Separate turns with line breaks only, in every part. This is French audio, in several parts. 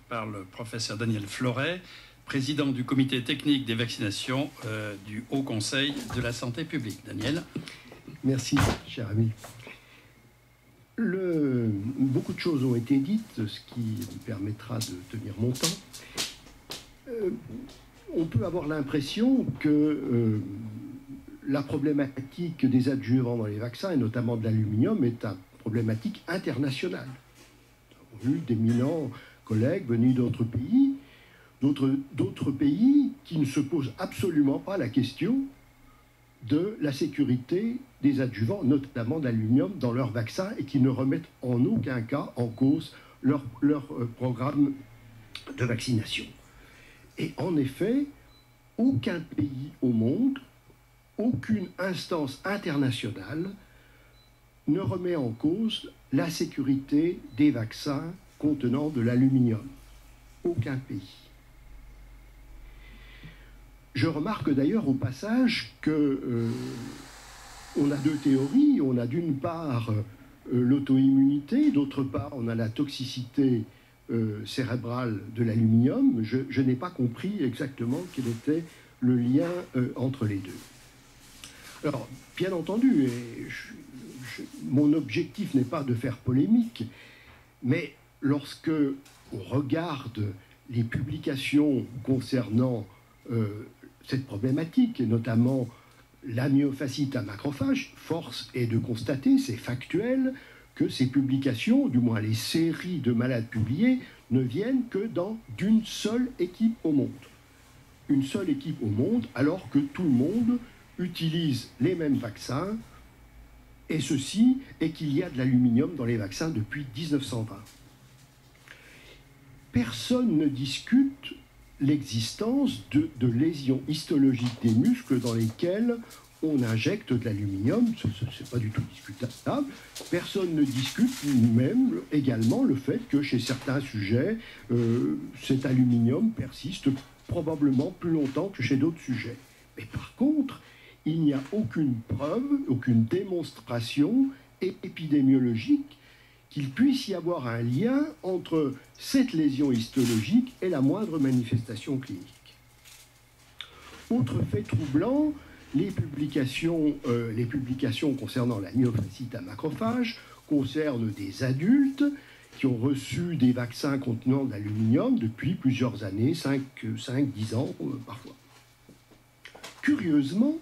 par le professeur Daniel Floret, président du comité technique des vaccinations du Haut Conseil de la santé publique. Daniel.
Merci, cher ami. Beaucoup de choses ont été dites, ce qui me permettra de tenir mon temps. On peut avoir l'impression que la problématique des adjuvants dans les vaccins, et notamment de l'aluminium, est une problématique internationale. Nous avons eu d'éminents collègues venus d'autres pays, qui ne se posent absolument pas la question de la sécurité des adjuvants, notamment d'aluminium, dans leurs vaccins, et qui ne remettent en aucun cas en cause leur programme de vaccination. Et en effet, aucun pays au monde, aucune instance internationale ne remet en cause la sécurité des vaccins contenant de l'aluminium. Aucun pays. Je remarque d'ailleurs au passage que on a deux théories. On a d'une part l'auto-immunité, d'autre part on a la toxicité cérébrale de l'aluminium. Je n'ai pas compris exactement quel était le lien entre les deux. Alors, bien entendu, mon objectif n'est pas de faire polémique, mais lorsque on regarde les publications concernant cette problématique, et notamment l'amyofascite à macrophage, force est de constater, c'est factuel, que ces publications, du moins les séries de malades publiées, ne viennent que d'une seule équipe au monde. Une seule équipe au monde, alors que tout le monde utilise les mêmes vaccins, et qu'il y a de l'aluminium dans les vaccins depuis 1920. Personne ne discute l'existence de lésions histologiques des muscles dans lesquelles on injecte de l'aluminium, ce n'est pas du tout discutable. Personne ne discute même également le fait que chez certains sujets, cet aluminium persiste probablement plus longtemps que chez d'autres sujets. Mais par contre, il n'y a aucune preuve, aucune démonstration épidémiologique qu'il puisse y avoir un lien entre cette lésion histologique et la moindre manifestation clinique. Autre fait troublant, les publications concernant la myofascite à macrophage concernent des adultes qui ont reçu des vaccins contenant de l'aluminium depuis plusieurs années, 5-10 ans parfois. Curieusement,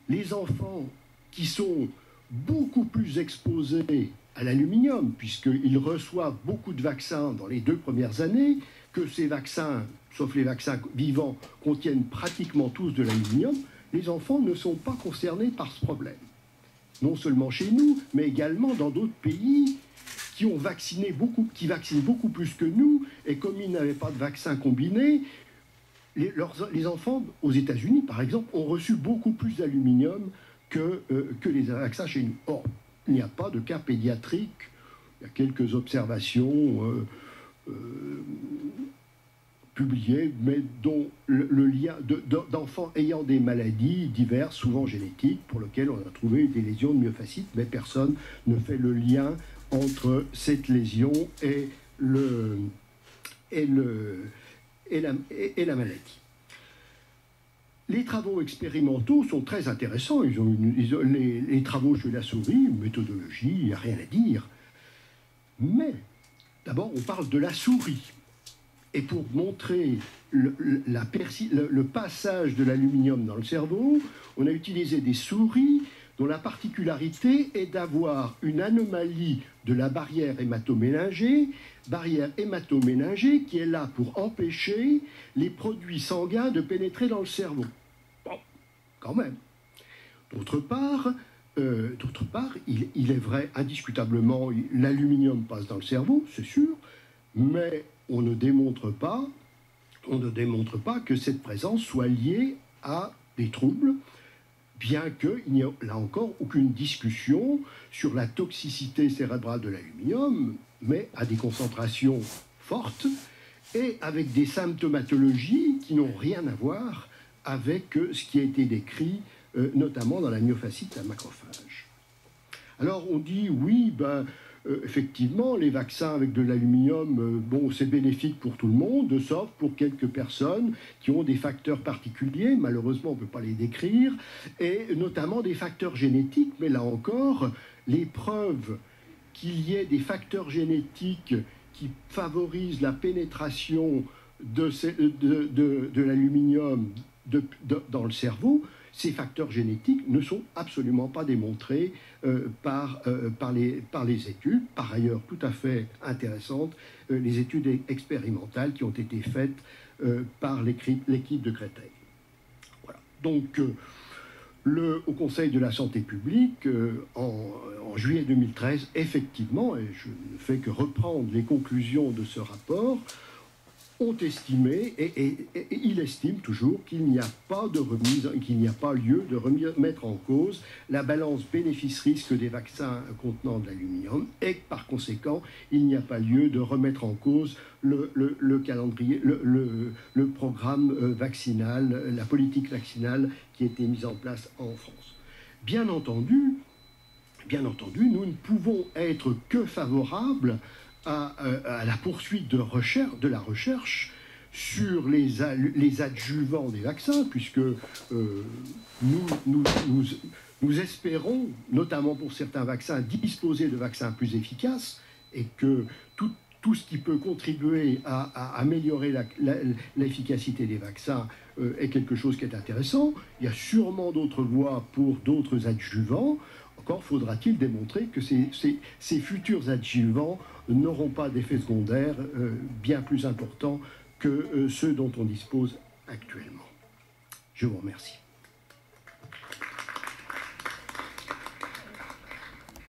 les enfants qui sont beaucoup plus exposés à l'aluminium, puisqu'ils reçoivent beaucoup de vaccins dans les 2 premières années, que ces vaccins, sauf les vaccins vivants, contiennent pratiquement tous de l'aluminium, les enfants ne sont pas concernés par ce problème. Non seulement chez nous, mais également dans d'autres pays qui vaccinent beaucoup plus que nous, et comme ils n'avaient pas de vaccin combiné, les enfants aux États-Unis, par exemple, ont reçu beaucoup plus d'aluminium que les vaccins chez nous. Or, il n'y a pas de cas pédiatrique. Il y a quelques observations publiées, mais dont le lien d'enfants ayant des maladies diverses, souvent génétiques, pour lesquelles on a trouvé des lésions de myofascite, mais personne ne fait le lien entre cette lésion et la maladie. Les travaux expérimentaux sont très intéressants. Les travaux chez la souris, méthodologie, il n'y a rien à dire. Mais, d'abord, on parle de la souris. Et pour montrer le passage de l'aluminium dans le cerveau, on a utilisé des souris dont la particularité est d'avoir une anomalie de la barrière hématoméningée qui est là pour empêcher les produits sanguins de pénétrer dans le cerveau. Bon, quand même. D'autre part, il est vrai, indiscutablement, l'aluminium passe dans le cerveau, c'est sûr, mais on ne démontre pas que cette présence soit liée à des troubles, bien qu'il n'y ait là encore aucune discussion sur la toxicité cérébrale de l'aluminium, mais à des concentrations fortes et avec des symptomatologies qui n'ont rien à voir avec ce qui a été décrit, notamment dans la myofascite à macrophage. Alors on dit, oui, effectivement, les vaccins avec de l'aluminium, bon, c'est bénéfique pour tout le monde, sauf pour quelques personnes qui ont des facteurs particuliers, malheureusement on ne peut pas les décrire, et notamment des facteurs génétiques, mais là encore, les preuves qu'il y ait des facteurs génétiques qui favorisent la pénétration de l'aluminium dans le cerveau, ces facteurs génétiques ne sont absolument pas démontrés par les études, par ailleurs tout à fait intéressantes, les études expérimentales qui ont été faites par l'équipe de Créteil. Voilà. Donc, au Conseil de la santé publique, en juillet 2013, effectivement, et je ne fais que reprendre les conclusions de ce rapport, ont estimé, et il estime toujours qu'il n'y a pas de remise, qu'il n'y a pas lieu de remettre en cause la balance bénéfice-risque des vaccins contenant de l'aluminium, et par conséquent, il n'y a pas lieu de remettre en cause le calendrier, le programme vaccinal, la politique vaccinale qui a été mise en place en France. Bien entendu, nous ne pouvons être que favorables à la poursuite de la recherche sur les adjuvants des vaccins, puisque nous espérons, notamment pour certains vaccins, disposer de vaccins plus efficaces, et que tout ce qui peut contribuer à améliorer l'efficacité des vaccins est quelque chose qui est intéressant. Il y a sûrement d'autres voies pour d'autres adjuvants. Encore faudra-t-il démontrer que ces futurs adjuvants n'auront pas d'effets secondaires bien plus importants que ceux dont on dispose actuellement. Je vous remercie.